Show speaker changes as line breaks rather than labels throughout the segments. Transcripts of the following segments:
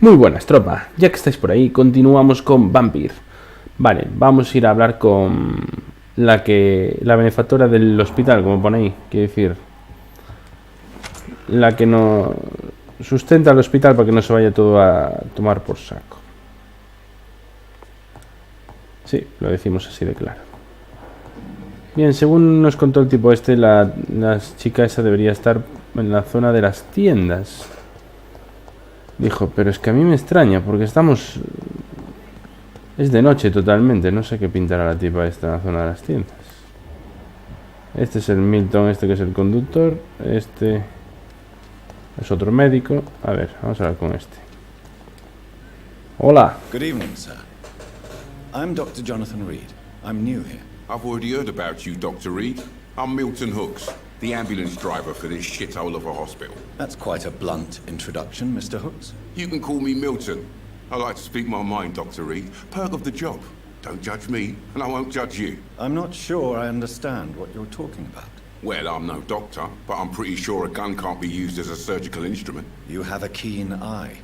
Muy buenas, tropa. Ya que estáis por ahí, continuamos con Vampyr. Vale, vamos a ir a hablar con la benefactora del hospital, como pone ahí. Quiere decir, la que no sustenta el hospital para que no se vaya todo a tomar por saco. Sí, lo decimos así de claro. Bien, según nos contó el tipo este, la chica esa debería estar en la zona de las tiendas. Dijo, pero es que a mí me extraña, porque estamos... Es de noche totalmente, no sé qué pintará la tipa esta en la zona de las tiendas. Este es el Milton, este que es el conductor. Este es otro médico. A ver, vamos a hablar con este. Hola.
Good evening, sir. I'm Dr. Jonathan Reid. I'm new here.
I've already heard about you, Dr. Reid. I'm Milton Hooks, the ambulance driver for this shithole of a hospital.
That's quite a blunt introduction, Mr. Hooks.
You can call me Milton. I like to speak my mind, Dr. Reid. Perk of the job. Don't judge me, and I won't judge you.
I'm not sure I understand what you're talking about.
Well, I'm no doctor, but I'm pretty sure a gun can't be used as a surgical instrument.
You have a keen eye.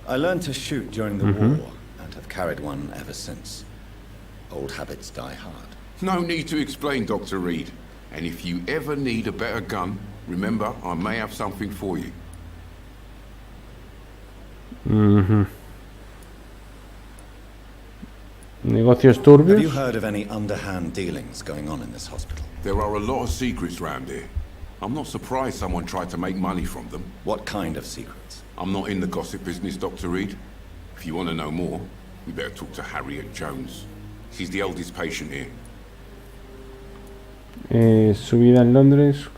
I learned to shoot during the war, and have carried one ever since. Old habits die hard.
No need to explain, Dr. Reid. And if you ever need a better gun, remember, I may have something for you.
Negocios turbios.
Have you heard of any underhand dealings going on in this hospital?
There are a lot of secrets round here. I'm not surprised someone tried to make money from them.
What kind of secrets?
I'm not in the gossip business, Dr. Reid. If you want to know more, we better talk to Harriet Jones. She's the oldest patient here.
Su vida en Londres,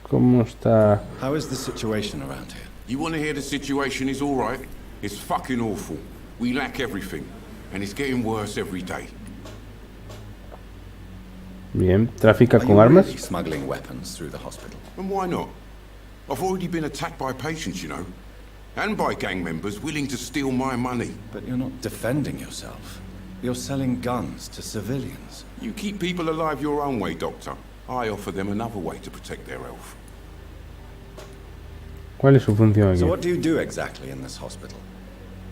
¿cómo está?
How is the situation around here?
You want to hear the situation is all right? It's fucking awful. We lack everything, and it's getting worse every day.
Bien, ¿trafica
Are
con
you
armas?
really smuggling weapons through the hospital?
And why not? I've already been attacked by patients, you know, and by gang members willing to steal my money.
But you're not defending yourself. You're selling guns to civilians.
You keep people alive your own way, Doctor. I offer them another way to protect their health.
¿Cuál es su función
So
aquí?
what do you do exactly in this hospital?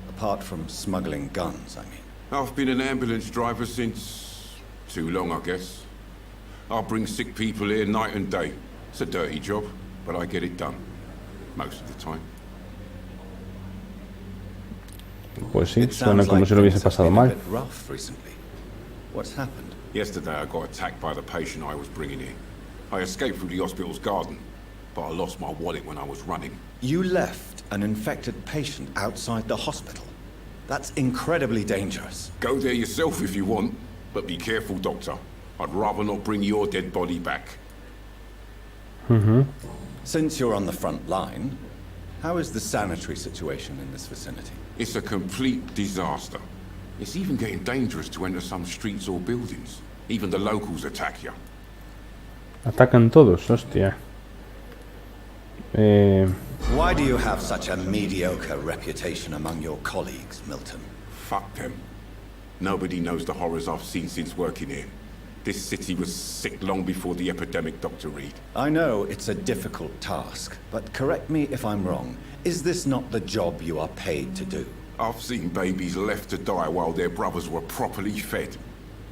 Apart from smuggling guns, I mean.
I've been an ambulance driver since... too long, I guess. I bring sick people here night and day. It's a dirty job, but I get it done. Most of the time.
Pues sí,
It
suena
sounds
como
like
si lo hubiese
things have
pasado
been a
mal.
bit rough recently. What's happened?
Yesterday I got attacked by the patient I was bringing in. I escaped through the hospital's garden, but I lost my wallet when I was running.
You left an infected patient outside the hospital. That's incredibly dangerous.
Go there yourself if you want, but be careful, Doctor. I'd rather not bring your dead body back.
Since you're on the front line, how is the sanitary situation in this vicinity?
It's a complete disaster. It's even getting dangerous to enter some streets or buildings. Even the locals attack you.
Atacan todos, hostia.
Why do you have such a mediocre reputation among your colleagues, Milton?
Fuck them. Nobody knows the horrors I've seen since working here. This city was sick long before the epidemic, Dr. Reid.
I know it's a difficult task, but correct me if I'm wrong. Is this not the job you are paid to do?
I've seen babies left to die while their brothers were properly fed.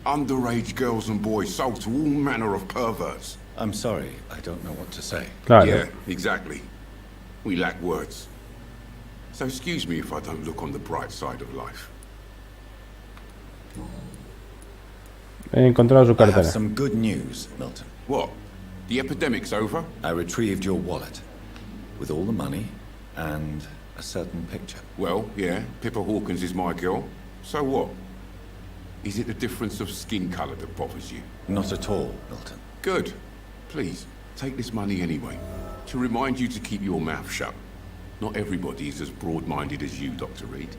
Underage girls and boys sold to all manner of perverts.
I'm sorry, I don't know what to say.
Claro.
Yeah, exactly. We lack words. So excuse me if I don't look on the bright side of life.
He encontrado su
I have
cartera.
some good news, Milton.
What? The epidemic's over?
I retrieved your wallet with all the money and a certain picture.
Well, yeah, Pippa Hawkins is my girl. So what? Is it the difference of skin colour that bothers you?
Not at all, Milton.
Good. Please, take this money anyway. To remind you to keep your mouth shut. Not everybody is as broad-minded as you, Dr. Reid.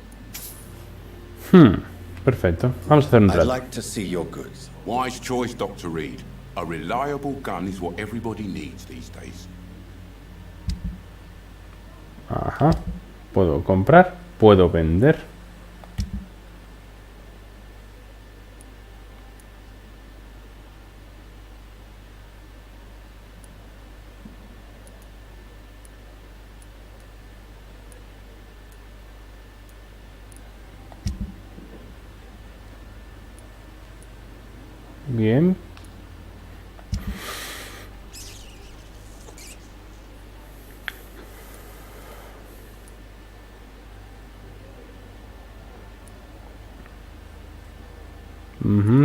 Perfecto. Vamos a hacer un
I'd
trato.
like to see your goods.
Wise choice, Dr. Reid. A reliable gun is what everybody needs these days.
Ajá. Puedo comprar, puedo vender. Bien.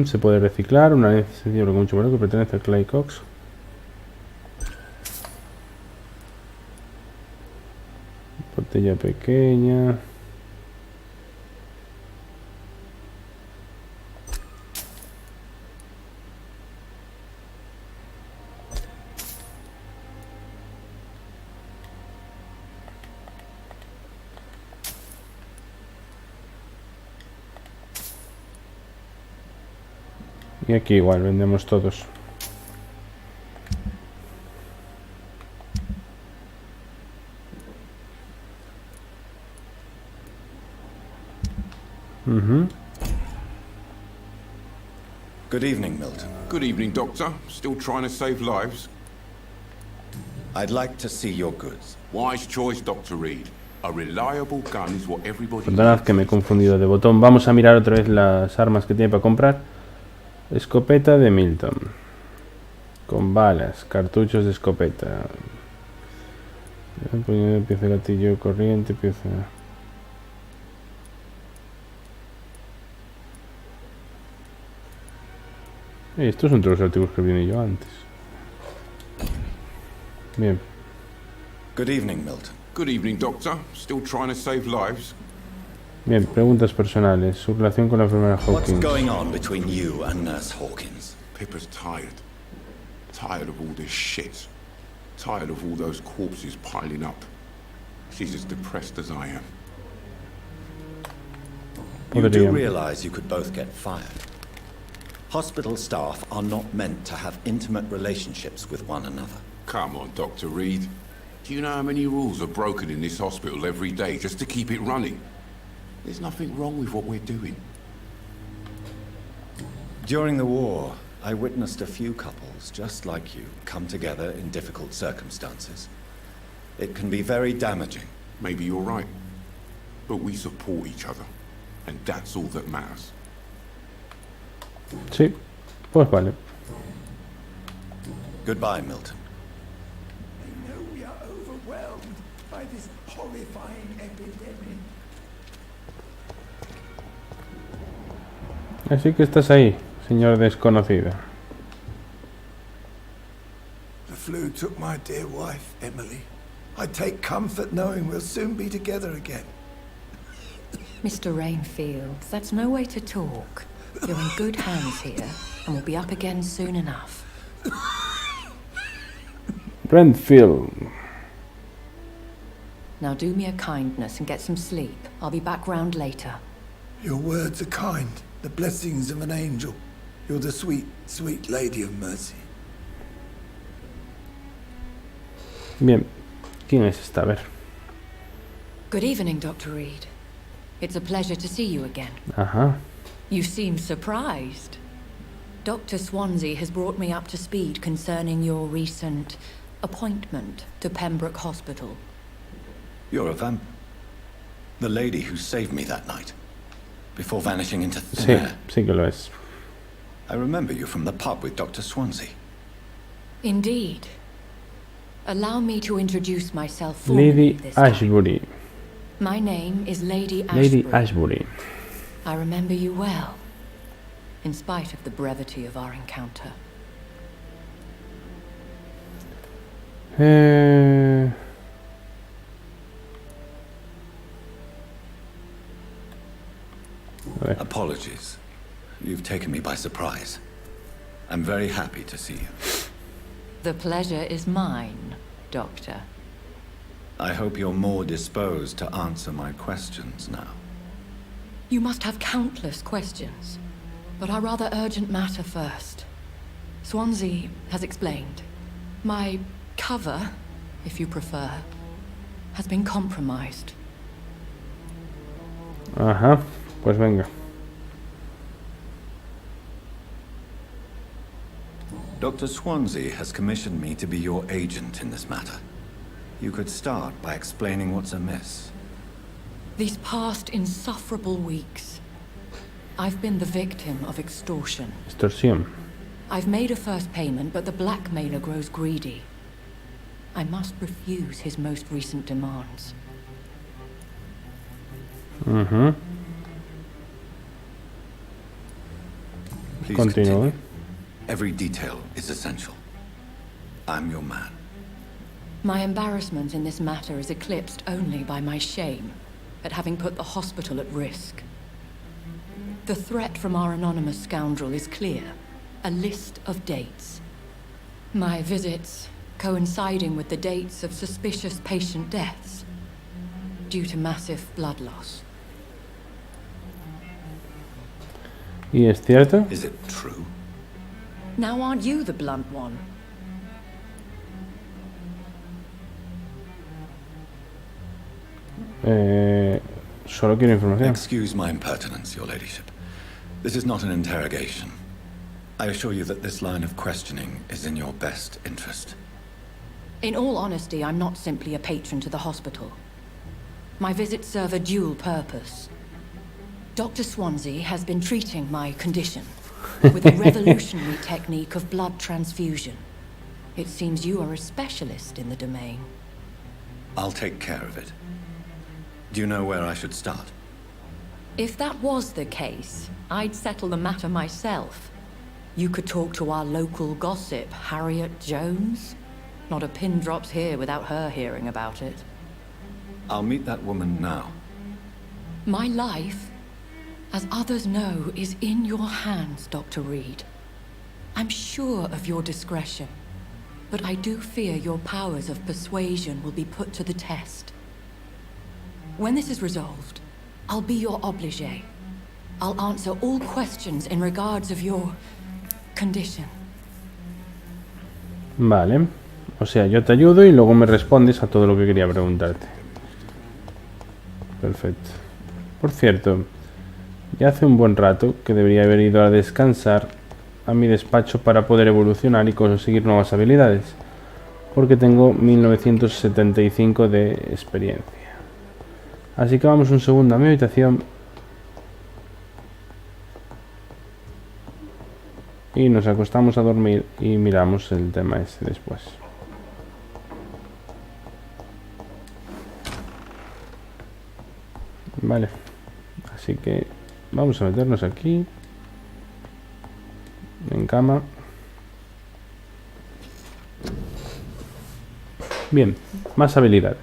Se puede reciclar. Una vez sencillo, con mucho valor, que pertenece al Clay Cox. Botella pequeña. Y aquí igual vendemos todos.
Good evening, Milton.
Good evening, Doctor. Still trying to save lives?
I'd like to see your goods.
Wise choice, Dr. Reid. A reliable gun is what everybody
Perdonad que me he confundido de botón. Vamos a mirar otra vez las armas que tiene para comprar. Escopeta de Milton. Con balas, cartuchos de escopeta. Pieza de gatillo corriente, pieza... Estos son todos los artículos que viene yo antes. Bien.
Good evening, Milton.
Good evening, Doctor. Still trying to save lives?
Bien, preguntas personales. Su relación con la enfermera
What's
Hawkins.
going on between you and Nurse Hawkins?
Pippa's tired. Tired of all this shit. Tired of all those corpses piling up. She's as depressed as I am.
You do realize you could both get fired. Hospital staff are not meant to have intimate relationships with one another.
Come on, Dr. Reid. Do you know how many rules are broken in this hospital every day just to keep it running? There's nothing wrong with what we're doing.
During the war, I witnessed a few couples just like you come together in difficult circumstances. It can be very damaging.
Maybe you're right. But we support each other. And that's all that matters.
Sí, pues vale.
Goodbye, Milton.
I know we are overwhelmed by this horrifying epidemic.
Así que estás ahí, señor desconocido.
The flu took my dear wife, Emily. I take comfort knowing we'll soon be together again.
Mr. Rainfield, that's no way to talk. You're in good hands here, and we'll be up again soon enough.
Renfield.
Now do me a kindness and get some sleep. I'll be back round later.
Your words are kind, the blessings of an angel. You're the sweet, sweet lady of mercy.
Bien. ¿Quién es esta? A ver.
Good evening, Dr. Reid. It's a pleasure to see you again.
Ajá.
You seem surprised. Dr. Swansea has brought me up to speed concerning your recent appointment to Pembroke Hospital.
You're a vamp. The lady who saved me that night, before vanishing into thin
Sí,
air.
sí que lo es.
I remember you from the pub with Dr. Swansea.
Indeed. Allow me to introduce myself formally
Lady
this time.
Ashbury.
My name is Lady Ashbury.
Lady Ashbury.
I remember you well, in spite of the brevity of our encounter.
A ver.
Apologies. You've taken me by surprise. I'm very happy to see you.
The pleasure is mine, Doctor.
I hope you're more disposed to answer my questions now.
You must have countless questions, but our rather urgent matter first. Swansea has explained. My cover, if you prefer, has been compromised.
Ajá. Pues venga.
Dr. Swansea has commissioned me to be your agent in this matter. You could start by explaining what's amiss.
These past insufferable weeks, I've been the victim of extortion.
Extorsión.
I've made a first payment, but the blackmailer grows greedy. I must refuse his most recent demands.
Please
Continue.
continue. Every detail is essential. I'm your man.
My embarrassment in this matter is eclipsed only by my shame at having put the hospital at risk. The threat from our anonymous scoundrel is clear. A list of dates. My visits coinciding with the dates of suspicious patient deaths due to massive blood loss.
¿Y es cierto?
Is it true?
Now aren't you the blunt one?
Solo quiero información.
Excuse my impertinence, your ladyship. This is not an interrogation. I assure you that this line of questioning is in your best interest.
In all honesty, I'm not simply a patron to the hospital. My visits serve a dual purpose. Dr. Swansea has been treating my condition with a revolutionary technique of blood transfusion. It seems you are a specialist in the domain.
I'll take care of it. Do you know where I should start?
If that was the case, I'd settle the matter myself. You could talk to our local gossip, Harriet Jones. Not a pin drops here without her hearing about it.
I'll meet that woman now.
My life, as others know, is in your hands, Dr. Reid. I'm sure of your discretion, but I do fear your powers of persuasion will be put to the test. When this is resolved, I'll be your obligé. I'll answer all questions in regards of your condition.
Vale. O sea, yo te ayudo y luego me respondes a todo lo que quería preguntarte. Perfecto. Por cierto, ya hace un buen rato que debería haber ido a descansar a mi despacho para poder evolucionar y conseguir nuevas habilidades. Porque tengo 1975 de experiencia. Así que vamos un segundo a mi habitación. Y nos acostamos a dormir y miramos el tema ese después. Vale. Así que vamos a meternos aquí. En cama. Bien, más habilidades.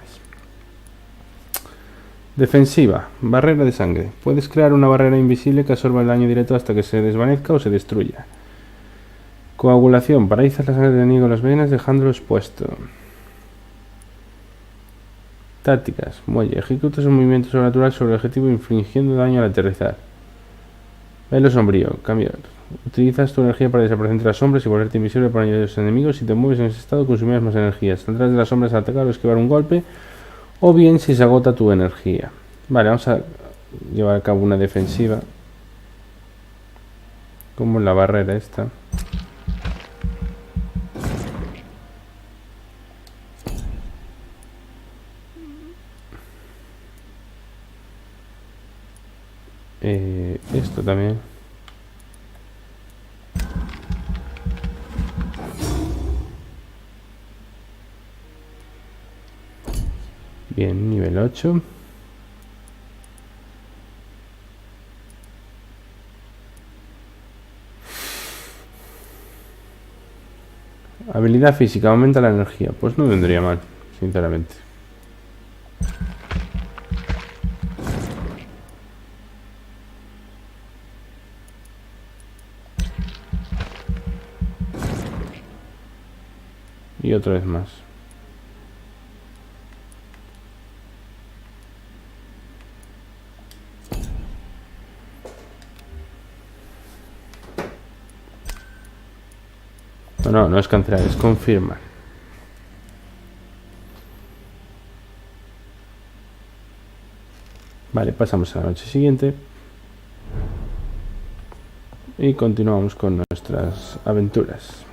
Defensiva, barrera de sangre. Puedes crear una barrera invisible que absorba el daño directo hasta que se desvanezca o se destruya. Coagulación, paralizas la sangre del enemigo en las venas dejándolo expuesto. Tácticas, muelle, ejecutas un movimiento sobrenatural sobre el objetivo infligiendo daño al aterrizar. Velo sombrío, cambiar. Utilizas tu energía para desaparecer entre las sombras y volverte invisible para ayudar a los enemigos. Si te mueves en ese estado consumirás más energía. Saldrás de las sombras a atacar o esquivar un golpe. O bien si se agota tu energía. Vale, vamos a llevar a cabo una defensiva. Como la barrera esta. Esto también. Bien, nivel 8. Habilidad física, aumenta la energía. Pues no vendría mal, sinceramente. Y otra vez más. No es cancelar, es confirmar. Vale, pasamos a la noche siguiente. Y continuamos con nuestras aventuras.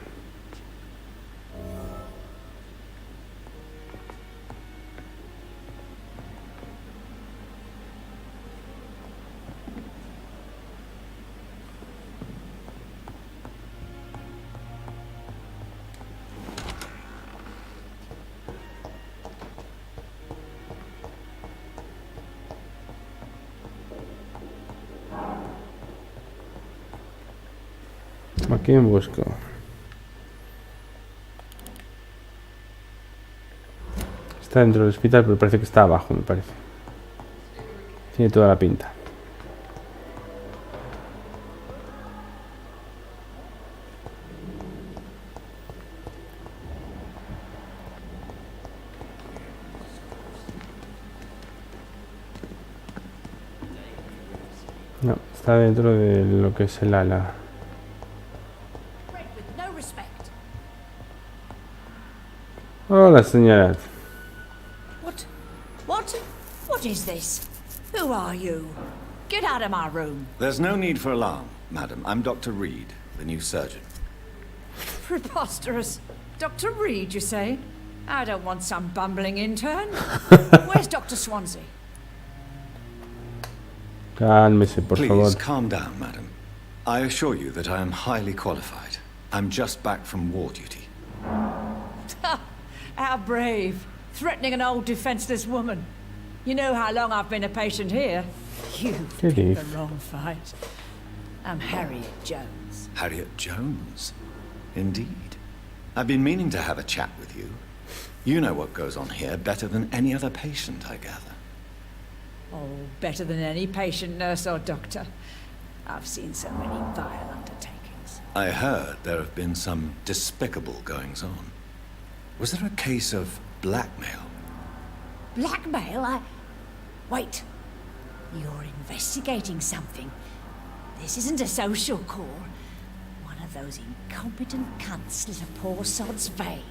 ¿A quién busco? Está dentro del hospital, pero parece que está abajo, me parece. Tiene toda la pinta. No, está dentro de lo que es el ala. Hola, señora.
What is this? Who are you? Get out of my room.
There's no need for alarm, madam. I'm Dr. Reid, the new surgeon.
Preposterous. Dr. Reid, you say? I don't want some bumbling intern. Where's Dr. Swansea?
Cálmese, por favor.
Please calm down, madam. I assure you that I am highly qualified. I'm just back from war duty.
How brave. Threatening an old defenseless woman. You know how long I've been a patient here? You've picked the wrong fight. I'm Harriet Jones.
Harriet Jones? Indeed. I've been meaning to have a chat with you. You know what goes on here better than any other patient, I gather.
Oh, better than any patient, nurse or doctor. I've seen so many vile undertakings.
I heard there have been some despicable goings-on. Was there a case of blackmail?
Blackmail? Wait. You're investigating something. This isn't a social call. One of those incompetent cunts slit a poor sod's vein.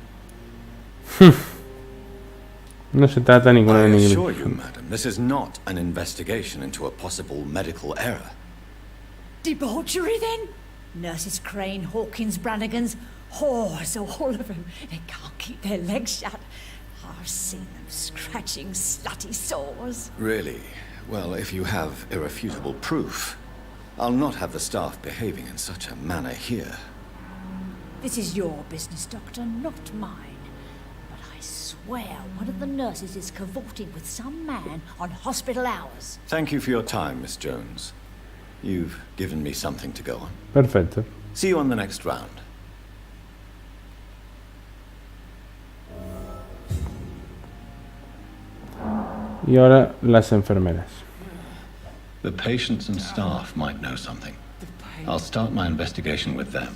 No se trata ninguna de
I assure you, madam, this is not an investigation into a possible medical error.
Debauchery, then? Nurses Crane, Hawkins, Brannigans, whores, all of them. They can't keep their legs shut. I've seen them scratching slutty sores.
Really? Well, if you have irrefutable proof, I'll not have the staff behaving in such a manner here.
This is your business, Doctor, not mine. But I swear one of the nurses is cavorting with some man on hospital hours.
Thank you for your time, Miss Jones. You've given me something to go on.
Perfecto.
See you on the next round.
Y ahora las enfermeras.
The patients and staff might know something. I'll start my investigation with them.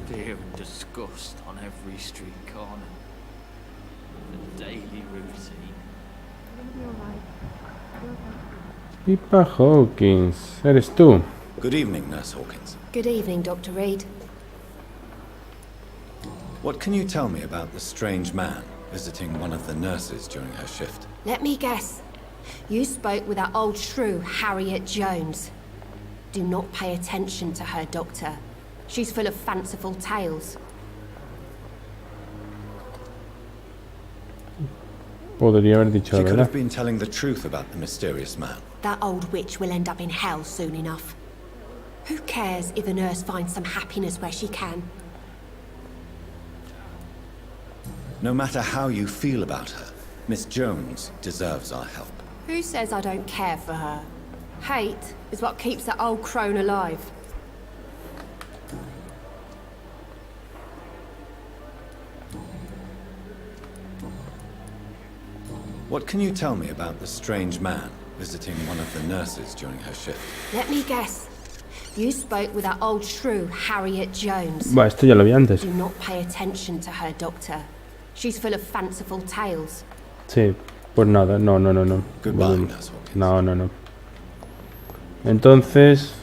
Fear and disgust on every street corner. The daily routine.
Pipa Hawkins, eres tú.
Good evening, Nurse Hawkins.
Good evening, Dr. Reid.
What can you tell me about the strange man visiting one of the nurses during her shift?
Let me guess. You spoke with that old shrew, Harriet Jones. Do not pay attention to her, Doctor. She's full of fanciful tales.
Podría haber dicho
She
la
could
verdad.
have been telling the truth about the mysterious man.
That old witch will end up in hell soon enough. Who cares if a nurse finds some happiness where she can?
No matter how you feel about her, Miss Jones deserves our help.
Who says I don't care for her? Hate is what keeps that old crone alive.
What can you tell me about the strange man visiting one of the nurses during her shift?
Let me guess. You spoke with that old shrew, Harriet Jones.
Bah, esto ya lo vi antes.
Do not pay attention to her, Doctor. She's full of fanciful tales.
Sí, pues nada, no.
Goodbye, Nurse Hawkins.
No. Entonces...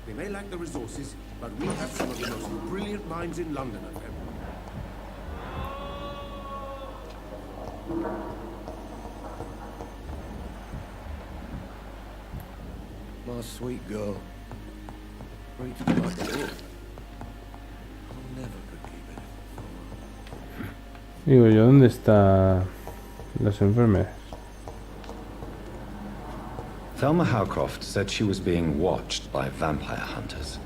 They may lack the resources, but we have some of the most brilliant minds in London at them. My sweet girl. Treats me like a wolf. I'll never forgive it.
Digo yo, ¿dónde están las enfermeras?
Thelma Howcroft said she was being watched by vampire hunters.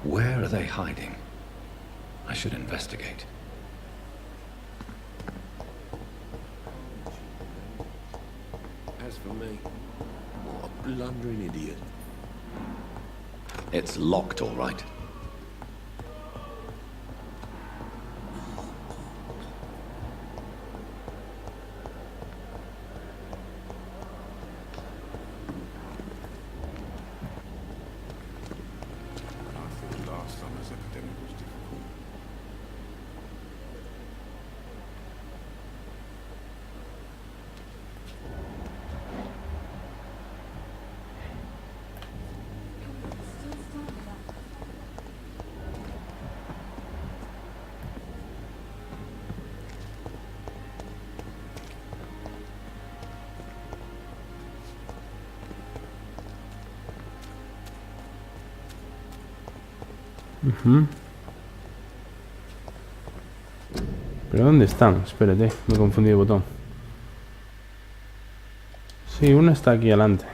Where are they hiding? I should investigate.
As for me, what a blundering idiot.
It's locked, all right.
¿Pero dónde están? Espérate, me he confundido de botón. Sí, una está aquí adelante.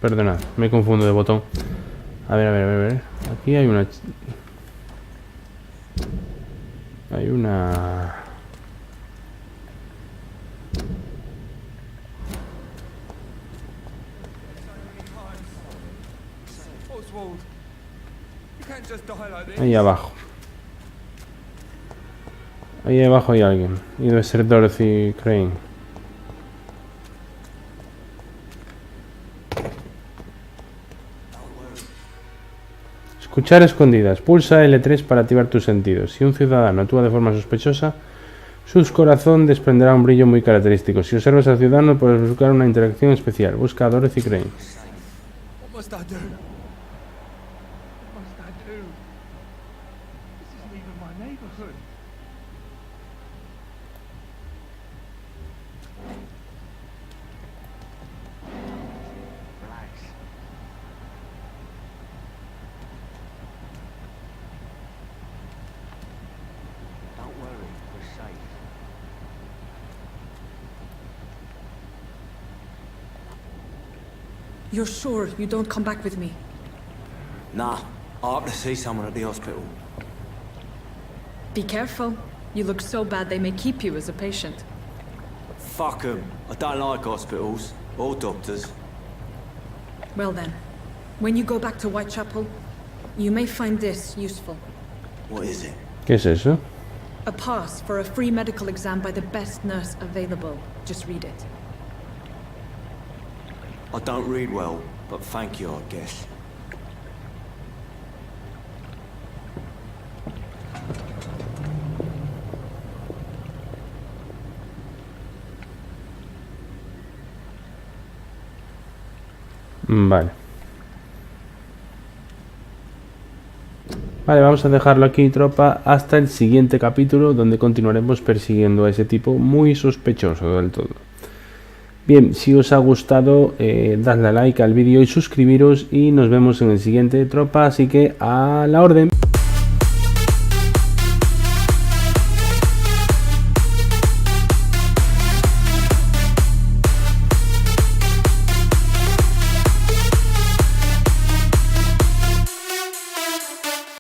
Perdonad, me confundo de botón. A ver. Aquí hay una... Hay una... Ahí abajo. Ahí abajo hay alguien. Y debe ser Dorothy Crane. Escuchar escondidas. Pulsa L3 para activar tus sentidos. Si un ciudadano actúa de forma sospechosa, su corazón desprenderá un brillo muy característico. Si observas al ciudadano, puedes buscar una interacción especial. Busca a Dorothy Crane.
You're sure you don't come back with me?
Nah, I have to see someone at the hospital.
Be careful. You look so bad they may keep you as a patient.
Fuck 'em. I don't like hospitals or doctors.
Well then, when you go back to Whitechapel, you may find this useful.
What is it?
¿Qué es eso?
A pass for a free medical exam by the best nurse available. Just read it.
I don't read well, but thank you, I guess.
Vale. Vale, vamos a dejarlo aquí, tropa, hasta el siguiente capítulo, donde continuaremos persiguiendo a ese tipo muy sospechoso del todo. Bien, si os ha gustado, dadle a like al vídeo y suscribiros, y nos vemos en el siguiente, tropa, así que a la orden.